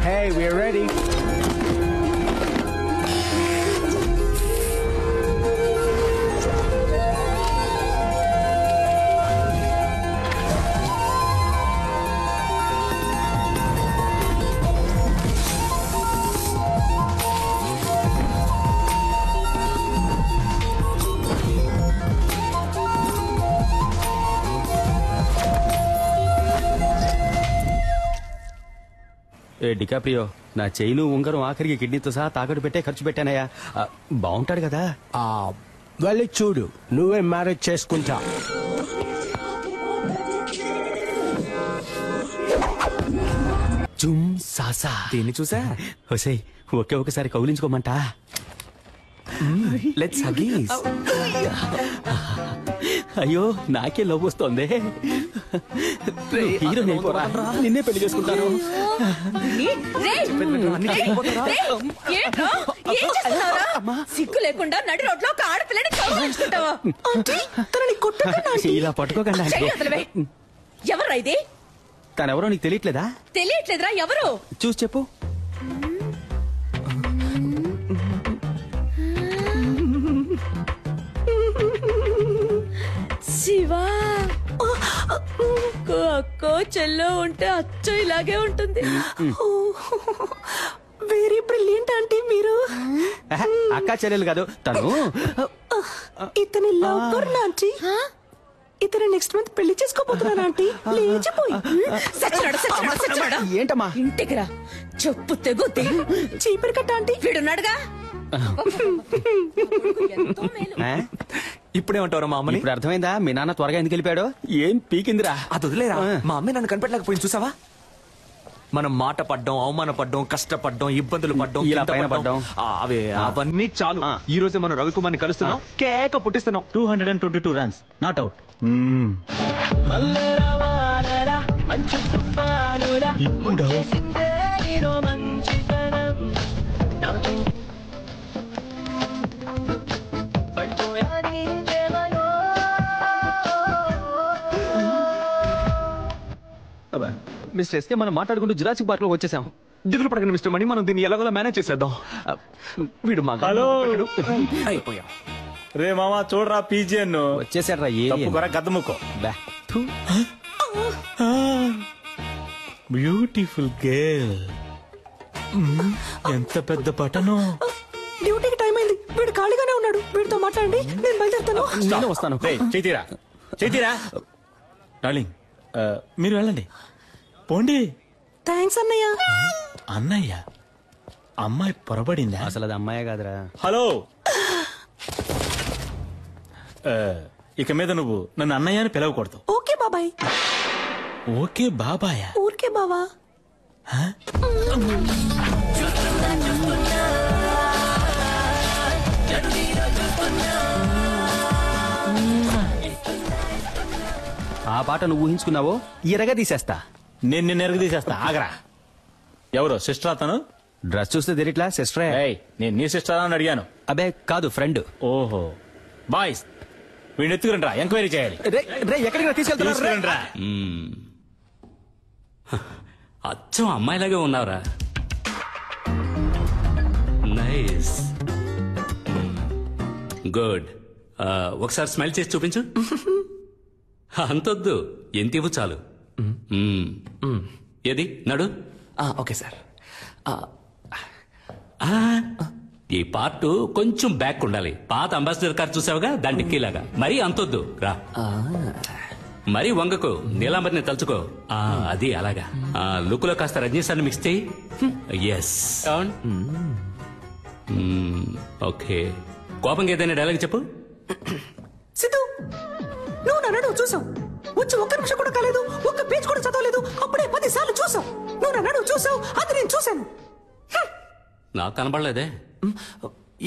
Hey, we're ready. DiCaprio, నా chain ఉంగరం ఆఖరికి కిడ్నీతో సహా తాకట్టు పెట్టే ఖర్చు పెట్టానయ్యా. బాగుంటాడు కదా? వెళ్ళి చూడు, నువ్వే మ్యారేజ్ చేసుకుంటా. జుమ్ సాసా. దీన్ని చూసా? ఒసేయ్, ఒకసారి కౌలించుకోమంటా? Let's Huggies. అయ్యో, నాకే లవ్ వస్తోంది. హీరోని అయిపోరా, నిన్నే పెళ్లి చేసుకుంటాను. సిగ్గు లేకుండా నడి రోడ్లో ఒక ఆడపిల్లని కౌగిలించుకుంటావా? ఇలా పట్టుకోకండి. ఎవరా ఇది? తనెవరో నీకు తెలియట్లేదా? తెలియట్లేదురా, ఎవరు? చూసి చెప్పు. శివా, అక్కో చెల్లో ఉంటే అచ్చో ఇలాగే ఉంటుంది. వెరీ బ్రిలియంట్ ఆంటీ మీరు. అక్క చెల్లెలు కాదు తను. ఇతని లవ్ ఆంటీ. ఇతను నెక్స్ట్ మంత్ పెళ్లి చేసుకోబోతున్నాను ఆంటీ. లేచిపోయి ఏంటమ్మా? ఇంటికి రా, చెప్పు తెగుద్ది. చీపురు కట్ట ఆంటీ, వీడున్నాడుగా. ఇప్పుడేమంటారా మా అమ్మని? ఇప్పుడు అర్థమైందా మీ నాన్న త్వరగా ఎందుకు వెళ్ళిపోయాడు? ఏం పీకిందిరా? అది వదిలేరా. మా అమ్మే నన్ను కనిపెట్టలేకపోయింది, చూసావా? మనం మాట పడ్డం, అవమాన పడ్డం, కష్టపడ్డం, ఇబ్బందులు పడ్డం, ఇలా పైన పడ్డం, అవన్నీ చాలు. ఈ రోజు మనం రవికుమార్ ని కలుస్తున్నాం, కేక పుట్టిస్తున్నాం. 222 runs, not out. ఇప్పుడు మిస్టర్ ఎస్కే, మనం మాట్లాడుకుంటూ జురాసిక్ పార్క్ లో వచ్చేసాం. దిగులు పడకండి మిస్టర్ మణి, మనం దీన్ని ఎలాగోలా మేనేజ్ చేసేద్దాం. వీడు మా హలో అయిపోయాం. రే మామా, చూడరా పీజియన్ వచ్చేసాడ్రా. గద్దముకో. Beautiful girl. ఎంత పెద్ద పటను. డ్యూటీకి టైం అయింది, వీడు ఖాళీగానే ఉన్నాడు. వీడితో మాట్లాడండి, నేను బయలుదేరుతాను. నేను వస్తాను. చేతిరా డార్లింగ్, మీరు వెళ్ళండి, పోండి. థ్యాంక్స్ అన్నయ్య. అన్నయ్య, అమ్మాయి పొరబడిందా? అసలు అది అమ్మాయే కాదురా. హలో, ఇక మీద నువ్వు నన్ను అన్నయ్య అని పిలవకూడదు. ఓకే బాబాయ్. ఓకే బాబాయా? ఊరికే బావా. ఆ పాట నువ్వు ఊహించుకున్నావో ఇరగా తీసేస్తా. నేను నిన్ను ఎరగ తీసేస్తా. ఆగరా. ఎవరో సిస్టర్ అతను? డ్రెస్ చూస్తే తెలియట్లా సిస్టరే. నేను నీ సిస్టర్ అని అడిగాను. అబే కాదు, ఫ్రెండ్. ఓహో, బాయ్స్ వీడిని ఎత్తుకురండి రా, ఎంక్వైరీ చేయాలి. ఎక్కడికి తీసుకెళ్తున్నా? అచ్చం అమ్మాయిలాగే ఉన్నావురా. Nice, good. ఒకసారి స్మైల్ చేసి చూపించు. అంతొద్దు, ఎంత ఇవ్వు చాలు. ఏది నడు. Okay sir. ఈ పార్ట్ కొంచెం బ్యాక్ ఉండాలి. పాత అంబాసిడర్ కార్ చూసావుగా, దాని డిక్కీలాగా. మరీ అంతొద్దు రా. మరీ వంగకు, నీలాంబరిని తలుచుకో. అది అలాగా. లుక్ లో కాస్త రజనీశాన్ని మిక్స్ చేయి. ఎస్. ఓకే, కోపంగా ఏదైనా డైలాగ్ చెప్పు. సిద్ధు, నువ్వు నన్ను చూసావు. వచ్చి ఒక్క నిమిషం కూడా కాలేదు, ఒక్క పేజ్ కూడా చదవలేదు. అప్పుడే 10 సార్లు చూసావు. నువ్వు నన్ను చూసావు, అది నేను చూశాను. నాకు కనబడలేదే.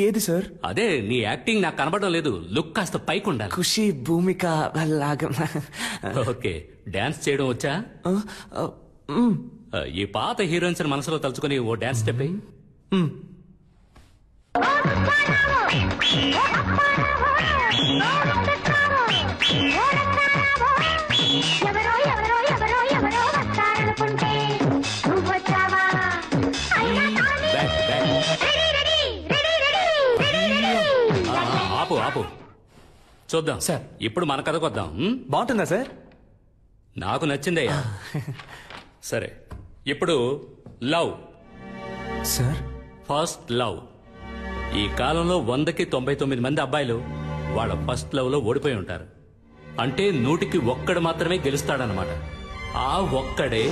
ఏది సార్? అదే నీ యాక్టింగ్ నాకు కనబడడం లేదు. లుక్ కాస్త పైకి ఉండాలి. ఖుషి, భూమిక లాగా. ఓకే, డాన్స్ చేయడం వచ్చా? ఈ పాత హీరోయిన్స్ మనసులో తలుచుకుని ఓ డాన్స్ స్టెప్. ఎవరో ఎవరో ఎవరో ఎవరో వస్తారనుకుంటే నువ్వు వచ్చావా? చూద్దాం సార్. ఇప్పుడు మన కథకు వద్దాం. బాగుంటుందా సార్? నాకు నచ్చిందయ్యా. సరే, ఇప్పుడు లవ్. Sir first love. ఈ కాలంలో 100కి 99 మంది అబ్బాయిలు వాళ్ళ ఫస్ట్ లవ్ లో ఓడిపోయి ఉంటారు. అంటే 100కి ఒక్కడు మాత్రమే గెలుస్తాడనమాట. ఆ ఒక్కడే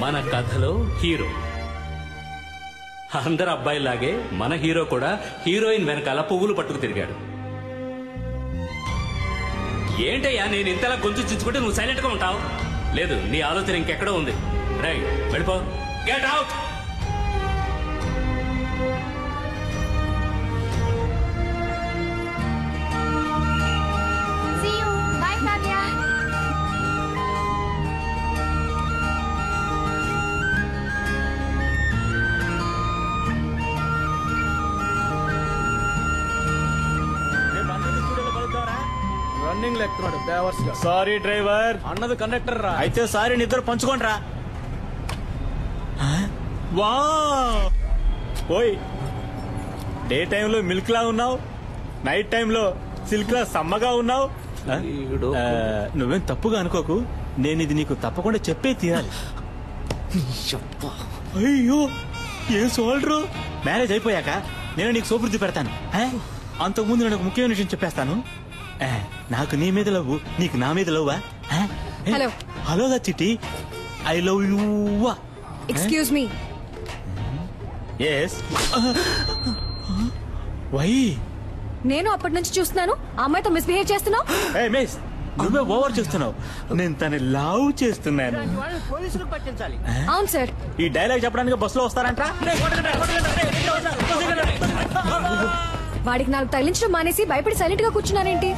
మన కథలో హీరో. అందరు అబ్బాయిలాగే మన హీరో కూడా హీరోయిన్ వెనకాల పువ్వులు పట్టుకు తిరిగాడు. ఏంటయ్యా నేను ఇంతలా గొంతు చించుకుంటే నువ్వు సైలెంట్ గా ఉంటావు? లేదు, నీ ఆలోచన ఇంకెక్కడో ఉంది. రైట్, వెళ్ళిపో. Get out. See you. Bye, Fabia. రన్నింగ్ లెక్కున్నాడు బేవర్స్ గా. Sorry driver. అన్నది కండక్టర్ రా. అయితే సారీ, నిద్ర పంచుకోండి రా. వా ఓయ్, డే టైంలో మిల్క్ లా ఉన్నావు, నైట్ టైంలో సిల్క్ లా సమ్మగా ఉన్నావు. నువ్వేం తప్పుగా అనుకోకు, నేను ఇది నీకు తప్పకుండా చెప్పే తీరాలి. అయ్యో ఏం సోల్డరు. మ్యారేజ్ అయిపోయాక నేను నీకు సోపురుద్ది పెడతాను. అంతకుముందు నేను ఒక ముఖ్యమైన విషయం చెప్పేస్తాను. నాకు నీ మీద లవ్వు, నీకు నా మీద లవ్వా? Hello hello Chitti, I love you. Excuse me. Yes. Why? నేను అప్పటి నుంచి చూస్తున్నాను ఆ అమ్మాయితో మిస్బిహేవ్ చేస్తున్నావు. మిస్, నువ్వే ఓవర్ చేస్తున్నావు. నేను తన లవ్ చేస్తున్నాను. పోలీసులకు పట్టించాలి. అవును సార్. ఈ డైలాగ్ చెప్పడానికి బస్సులో వస్తారంట. వాడికి నాకు తగిలించడం మానేసి భయపడి సైలెంట్ గా కూర్చున్నారేంటి?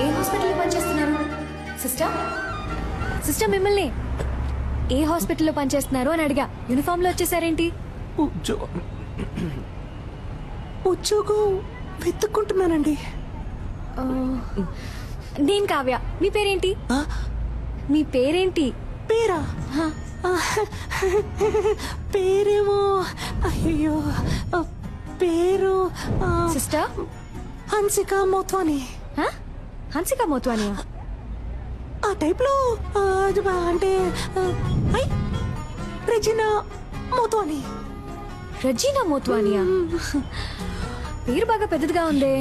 ఏ హాస్పిటల్లో పనిచేస్తున్నారు సిస్టర్? సిస్టర్ మిమ్మల్ని ఏ హాస్పిటల్లో పనిచేస్తున్నారు అని అడిగా. యూనిఫామ్ లో వచ్చేసారేంటి? ఉద్యోగం వెతుక్కుంటున్నానండి. నేను కావ్య. మీ పేరేంటి? మీ పేరేంటి? పేరా? పేరేమో అయ్యో పేరు సిస్టర్ హన్సిక మోత్వాని. హన్సిక మోత్వానియా? ఆ టైప్ లో అంటే రెజినా మోత్వాని. రెజీనా మోత్వానియా? పేరు బాగా పెద్దదిగా ఉందే.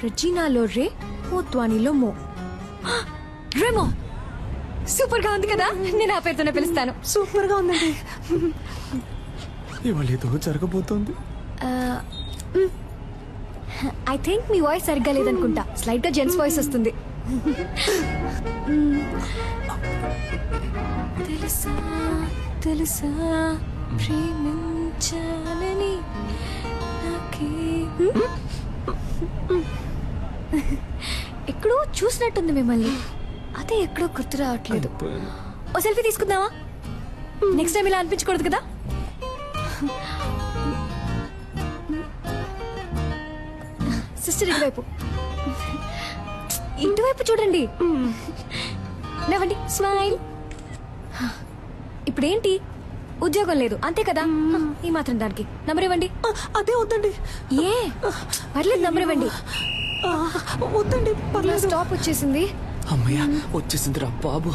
రెజీనాలో రే, మోత్వానీలో మో. రేమో సూపర్ గా ఉంది కదా. నేను ఆ పేరుతోనే పిలుస్తాను. సూపర్ గా ఉందండి. ఇవాళ ఏదో జరగబోతోంది. ఐ థింక్ మీ వాయిస్ సరిగ్గా లేదనుకుంటా. స్లైట్ గా జెంట్స్ వాయిస్ వస్తుంది. తెలుసా తెలుసా ప్రేమించాలని నాకే. ఎక్కడో చూసినట్టుంది మిమ్మల్ని. అదే ఎక్కడో గుర్తు రావట్లేదు. ఓ సెల్ఫీ తీసుకుందామా? నెక్స్ట్ టైం ఇలా అనిపించకూడదు కదా. సిస్టర్ ఇటువైపు, ఇటువైపు చూడండి. నవ్వండి, స్మైల్. ఇప్పుడేంటి, ఉద్యోగం లేదు అంతే కదా. ఈ మాత్రం దానికి నంబర్ ఇవ్వండి. అదే వద్దండి. ఏ పర్లేదు, నంబర్ ఇవ్వండి. వద్దండి పర్లేదు. స్టాప్ వచ్చేసింది. అమ్మయ్య వచ్చేసిందిరా బాబు.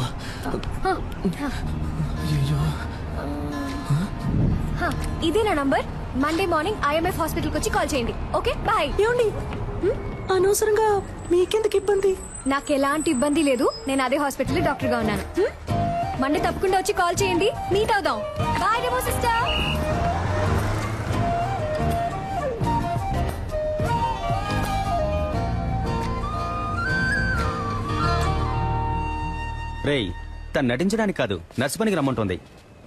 ఇదే నా నంబర్. మండే మార్నింగ్ IMF హాస్పిటల్కి వచ్చి కాల్ చేయండి. Okay bye. ఏమండి అనవసరంగా మీకెందుకు ఇబ్బంది? నాకు ఎలాంటి ఇబ్బంది లేదు. నేను అదే హాస్పిటల్లో డాక్టర్ గా ఉన్నాను. మండే తప్పకుండా వచ్చి కాల్ చేయండి. మీట్ అవుదాం. Bye demo sister. రేయ్, తను నటించడానికి కాదు నర్సు పనికి రమ్మంటుంది.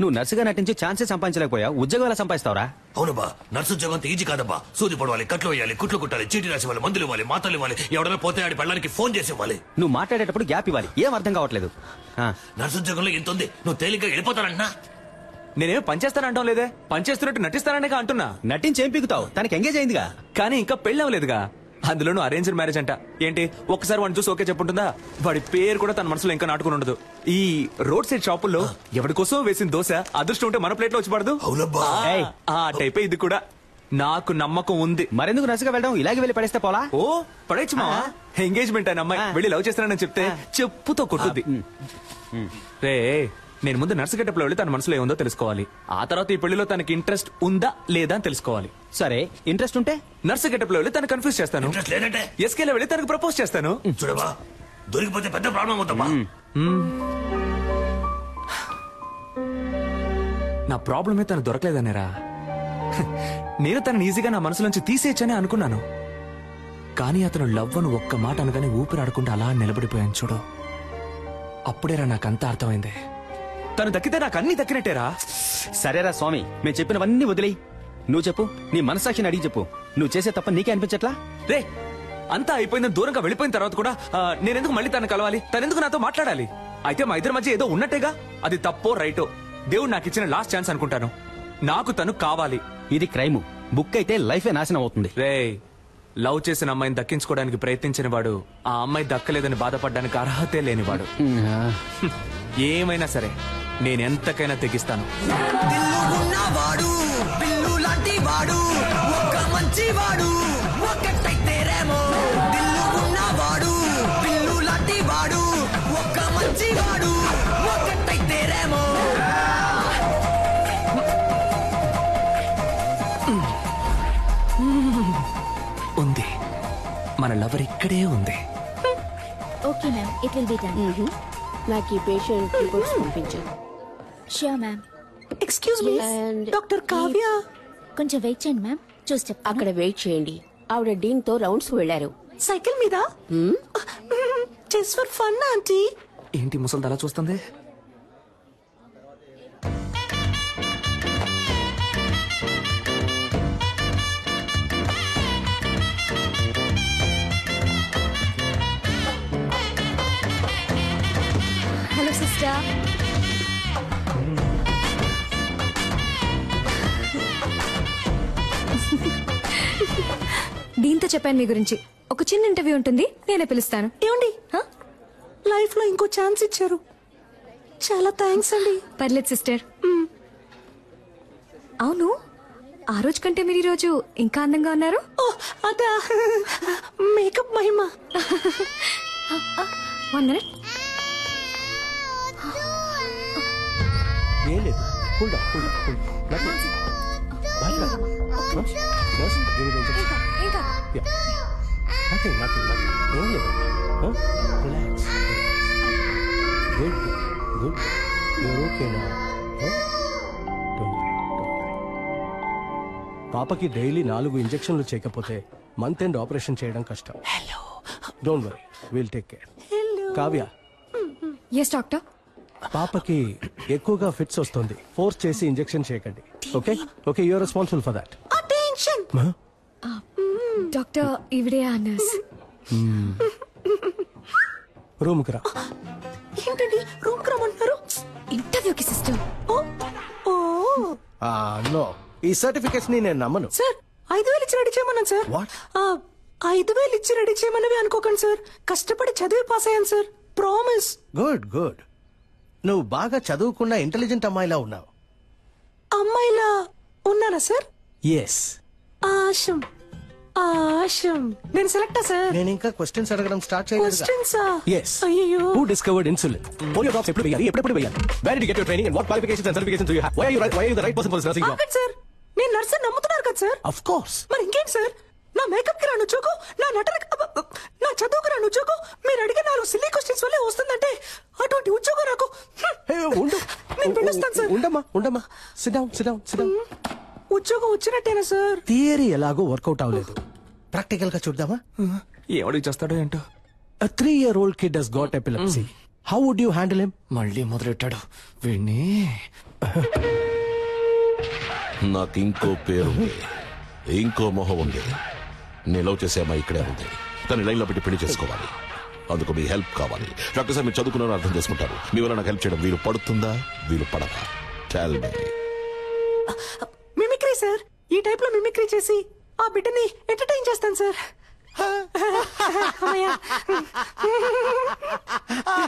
నువ్వు నర్సుగా నటించి ఛాన్సే సంపాదించలేకపోయా, ఉద్యోగం ఎలా సంపాదిస్తావురా? అవునబ్బా, నర్సు ఉద్యోగం అంత ఈజీ కాదబ్బా. సూది పడవాలి, కట్లు వేయాలి, కుట్లు కుట్టాలి, చీటీ రాసి ఇవ్వాలి, మందులు ఇవ్వాలి, మాతలు ఇవ్వాలి, ఎవడైనా పోతే ఆడి పెళ్ళడానికి ఫోన్ చేసి ఇవ్వాలి. నువ్వు మాట్లాడేటప్పుడు గ్యాప్ ఇవ్వాలి. ఏం అర్థం కావట్లేదు. నర్సు ఉద్యోగంలో ఎంత ఉంది? నువ్వు తేలిగ్గా వెళ్ళిపోతానంటున్నా. నేనేం పనిచేస్తానంటాం లేదే. పనిచేస్తున్నట్టు నటిస్తాననే అంటున్నా. నటించి ఏం పీకుతావు? తనకి ఎంగేజ్ అయిందిగా. కానీ ఇంకా పెళ్ళి అవ్వలేదుగా. అందులోనూ అరేంజ్డ్ మ్యారేజ్ అంట. ఏంటి ఒక్కసారి వాడిని చూసి ఓకే చెప్పుంటుందా? వాడి పేరు కూడా తన మనసులో ఇంకా నాటుకుని ఉండదు. ఈ రోడ్ సైడ్ షాపుల్లో ఎవరి కోసం వేసిన దోశ అదృష్టం ఉంటే మన ప్లేట్ లో వచ్చి పడదు. అవునబ్బా. ఆ టైపే ఇది కూడా. నాకు నమ్మకం ఉంది. మరెందుకు నచ్చగా వెళ్ళడం, ఇలాగే వెళ్ళి పడేస్తే పోలా? ఓ పడేచ్చు మా ఎంగేజ్మెంట్ అయిన అమ్మాయి వెళ్ళి లవ్ చేస్తానని చెప్తే చెప్పుతో కొట్టుద్ది. రే నేను ముందు నర్సు గెటప్ లో వెళ్ళి తన మనసులో ఏముందో తెలుసుకోవాలి. ఆ తర్వాత ఈ పెళ్లిలో తనకి ఇంట్రెస్ట్ ఉందా లేదా అని తెలుసుకోవాలి. సరే ఇంట్రెస్ట్ ఉంటే నర్సు గెటప్ లో వెళ్ళి తను కన్ఫ్యూజ్ చేస్తాను. ఇంట్రెస్ట్ లేదంటే ఎస్కేలో వెళ్ళి తనకు ప్రపోజ్ చేస్తాను. చూడవా, దొరికిపోతే పెద్ద ప్రాబ్లం అవుతామా? నా ప్రాబ్లమే తను దొరకలేదనేరా. నేను తనని ఈజీగా నా మనసులోంచి తీసేయచ్చని అనుకున్నాను. కానీ అతను లవ్ అని ఒక్క మాట అనగానే ఊపిరాడకుండా అలా నిలబడిపోయాను చూడు. అప్పుడేరా నాకంతా అర్థమైంది. తను దక్కితే నాకు అన్ని దక్కినట్టేరా. సరేరా స్వామి, మేము చెప్పినవన్నీ వదిలేయి. నువ్వు చెప్పు, నీ మనసాక్షిని అడిగి చెప్పు. నువ్వు చేసే తప్ప నీకే అనిపించట్లా? రే అంతా అయిపోయిందని దూరంగా వెళ్ళిపోయిన తర్వాత కూడా నేనెందుకు మళ్ళీ తను కలవాలి? తనెందుకు నాతో మాట్లాడాలి? అయితే మా ఇద్దరి మధ్య ఏదో ఉన్నట్టేగా. అది తప్పో రైటో దేవుడు నాకు ఇచ్చిన లాస్ట్ ఛాన్స్ అనుకుంటాను. నాకు తను కావాలి. ఇది క్రైమ్. బుక్ అయితే లైఫే నాశనం అవుతుంది. రే లవ్ చేసిన అమ్మాయిని దక్కించుకోవడానికి ప్రయత్నించిన వాడు ఆ అమ్మాయి దక్కలేదని బాధపడడానికి అర్హతే లేనివాడు. ఏమైనా సరే నేనెంతకైనా తెగిస్తాను. దిల్లున్నవాడు పిల్లు లాంటి వాడు ఒక్క మంచి వాడు ఒకటైతే రేమో. దిల్లున్నవాడు పిల్లు లాంటి వాడు ఒక్క మంచి వాడు ఒకటైతే రేమో. ఉంది మన లవర్ ఇక్కడే ఉంది. Okay ma'am, it will be done. నాకు ఈ పేషెంట్ రిపోర్ట్స్ పంపించు. Sure ma'am. Excuse me And doctor Kavya. కొంచెం వెయిట్ చేయండి మ్యామ్, చూసి చెప్తాను. అక్కడ వెయిట్ చేయండి. ఆవిడ డీన్ తో రౌండ్స్ వెళ్లారు. సైకిల్ మీద జస్ట్ ఫర్ ఫన్ ఆంటీ. ఏంటి ముసలి అలా చూస్తుంది? Hello sister. దీంతో చెప్పాను మీ గురించి. ఒక చిన్న ఇంటర్వ్యూ ఉంటుంది, నేనే పిలుస్తాను. ఏమండి లైఫ్ లో ఇంకో ఛాన్స్ ఇచ్చారు, చాలా థ్యాంక్స్ అండి. పర్లేదు సిస్టర్. అవును, ఆ రోజు కంటే మీరు ఈ రోజు ఇంకా అందంగా ఉన్నారు. ఓ అదా మేకప్ మహిమ. 1 minute. ఏం లేదు, కూల్ ఏం లేదు. రిలాక్స్. Good good. యూర్ ఓకేనా? పాపకి డైలీ 4 ఇంజెక్షన్లు చేయకపోతే మంత్ ఎండ్ ఆపరేషన్ చేయడం కష్టం. Don't worry, will take care. Kavya, yes doctor. పాపకి ఎక్కువగా ఫిట్స్ వస్తుంది, ఫోర్స్ చేసి ఇంజెక్షన్ చేయకండి. Okay okay, you're responsible for that. Attention. Doctor ఈవిడే ఆ నర్స్. రూమ్కి రా. ఏంటండి రూమ్ కి రమ్మంటున్నారు? ఇంటర్వ్యూకి సిస్టర్. నో, ఈ సర్టిఫికెట్స్ ని నేను నమ్మను. సార్ 5,000 ఇచ్చి రెడీ చేయమన్నాను సార్. What? 5,000 ఇచ్చి రెడీ చేయమన్నవి అనుకోకండి సార్. కష్టపడి చదివి పాస్ అయ్యాను సార్, ప్రామిస్. Good good. నువ్వు బాగా చదువుకున్న ఇంటెలిజెంట్ అమ్మాయిలా ఉన్నావు. అమ్మాయిలా ఉన్నానా సార్? ఎస్. ఆశం ఆశం. నేను సెలెక్టా సార్? నేను ఇంకా క్వశ్చన్స్ అడగడం స్టార్ట్ చేయలేదు. క్వశ్చన్సా? Yes. అయ్యో. Who discovered insulin? Polio drops ఎప్పుడు వేయాలి, ఎప్పుడు వేయాలి? Where did you get your training and what qualifications and certifications do you have? Why are you the right person for this nursing job? ఆగండి sir, నేను nurse నమ్ముతున్నారు కదా sir? Of course. మరి ఇంకేంటి సార్? నా మేకప్ కి రాను ఉద్యోగం, నా నటనకి నా చదువుకు రాను ఉద్యోగం, మీరు అడిగే 4 సిల్లీ క్వశ్చన్స్ వల్లే వస్తుందంటే అటువంటి ఉద్యోగం నాకు. Hey, ఉండు. నేను వెళ్ళొస్తాను సార్. ఉండమ్మా. Sit down. ఉద్యోగం వచ్చినట్టేనా సార్? థియరీ ఎలాగో వర్కౌట్ అవ్వలేదు, ప్రాక్టికల్ గా చూద్దామా? ఏమడికి చేస్తాడో ఏంటో. A 3-year-old kid has got epilepsy. How would you handle him? మళ్ళీ మొదలెట్టాడు వీణ్ణి. నాకు ఇంకో పేరుంది, ఇంకో మొహం ఉంది. నేను లవ్ చేసే అమ్మాయి ఇక్కడే ఉంది. తను లైన్ లో పెట్టి పెళ్లి చేసుకోవాలి. అందుకు మీ హెల్ప్ కావాలి. డాక్టర్ సార్, మీరు చదువుకున్నారని అర్థం చేసుకుంటారు. మీ వల్ల నాకు హెల్ప్ చేయడం వీలు పడుతుందా, వీలు పడదా? Tell me. Mimicry sir. ఈ టైప్ లో మిమిక్రీ చేసి ఆ బిడ్డని ఎంటర్టైన్ చేస్తాను sir.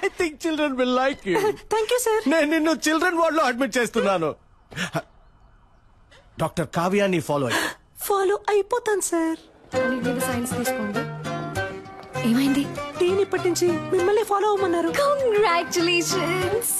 I think children will like you. Thank you sir. నేను నిన్ను చిల్డ్రన్ వార్డ్ లో అడ్మిట్ చేస్తున్నాను. డాక్టర్ కావ్యాన్ని ఫాలో అయ్యి. ఫాలో అయిపోతాను సార్. సైన్స్ తీసుకోండి. ఏమైంది? టీని ఇప్పటి నుంచి మిమ్మల్ని ఫాలో అవ్వమన్నారు. కంగ్రాచులేషన్స్.